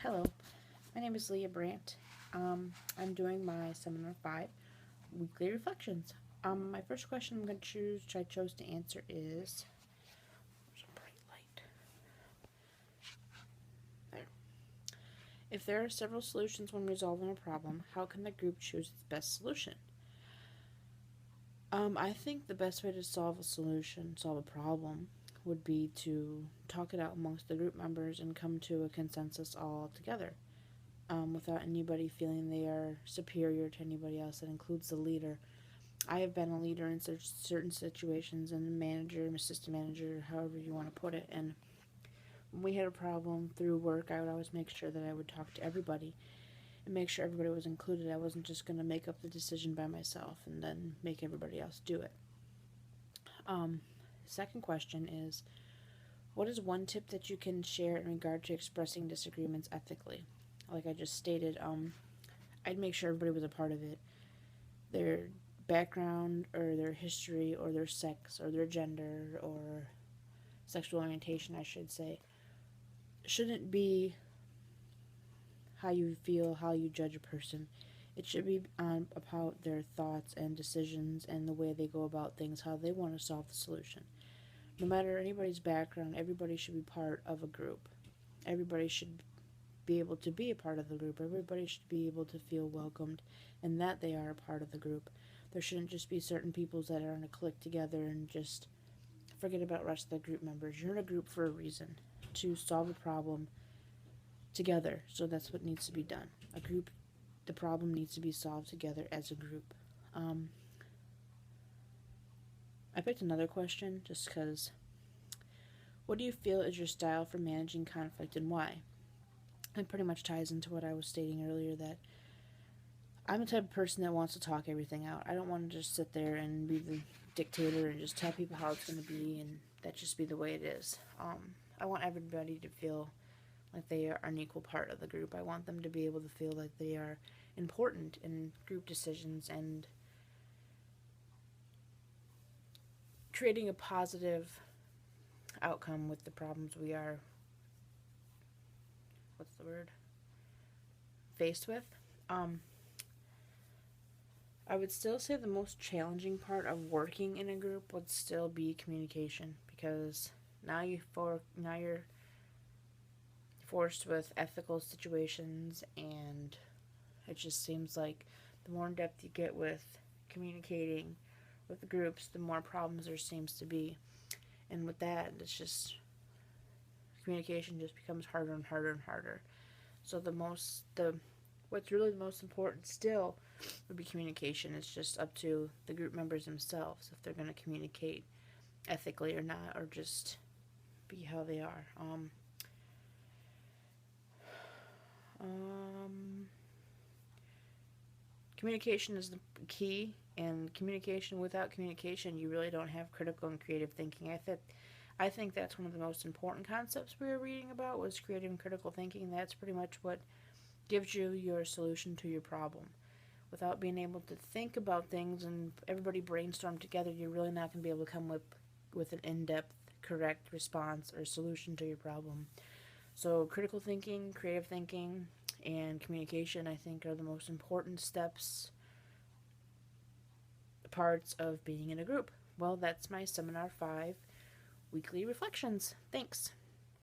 Hello, my name is Leah Brandt. I'm doing my Seminar 5 Weekly Reflections. My first question I chose to answer is, there's a bright light. There. If there are several solutions when resolving a problem, how can the group choose its best solution? I think the best way to solve a problem, would be to talk it out amongst the group members and come to a consensus all together. Without anybody feeling they are superior to anybody else. That includes the leader. I have been a leader in certain situations, and a manager, assistant manager, however you want to put it. And when we had a problem through work, I would always make sure that I would talk to everybody and make sure everybody was included. I wasn't just going to make up the decision by myself and then make everybody else do it. Second question is, what is one tip that you can share in regard to expressing disagreements ethically? Like I just stated, I'd make sure everybody was a part of it. Their background or their history or their sex or their gender or sexual orientation, I should say, shouldn't be how you feel, how you judge a person. It should be about their thoughts and decisions and the way they go about things, how they want to solve the solution. No matter anybody's background, everybody should be part of a group. Everybody should be able to be a part of the group. Everybody should be able to feel welcomed and that they are a part of the group. There shouldn't just be certain peoples that are in a clique together and just forget about the rest of the group members. You're in a group for a reason, to solve a problem together. So that's what needs to be done. The problem needs to be solved together as a group. I picked another question just because. What do you feel is your style for managing conflict and why? It pretty much ties into what I was stating earlier, that I'm the type of person that wants to talk everything out. I don't want to just sit there and be the dictator and just tell people how it's going to be and that just be the way it is. I want everybody to feel like they are an equal part of the group. I want them to be able to feel like they are important in group decisions and creating a positive outcome with the problems we are faced with. I would still say the most challenging part of working in a group would still be communication, because now you're forced with ethical situations, and it just seems like the more in depth you get with communicating with the groups, the more problems there seems to be. And with that, it's just communication just becomes harder and harder and harder. So what's really the most important still would be communication. It's just up to the group members themselves if they're going to communicate ethically or not, or just be how they are. Communication is the key, and communication, without communication, you really don't have critical and creative thinking. I think that's one of the most important concepts we were reading about, was creative and critical thinking. That's pretty much what gives you your solution to your problem. Without being able to think about things and everybody brainstorm together, you're really not going to be able to come with an in-depth, correct response or solution to your problem. So critical thinking, creative thinking, and communication, I think, are the most important parts of being in a group. Well, that's my Seminar 5 Weekly Reflections. Thanks.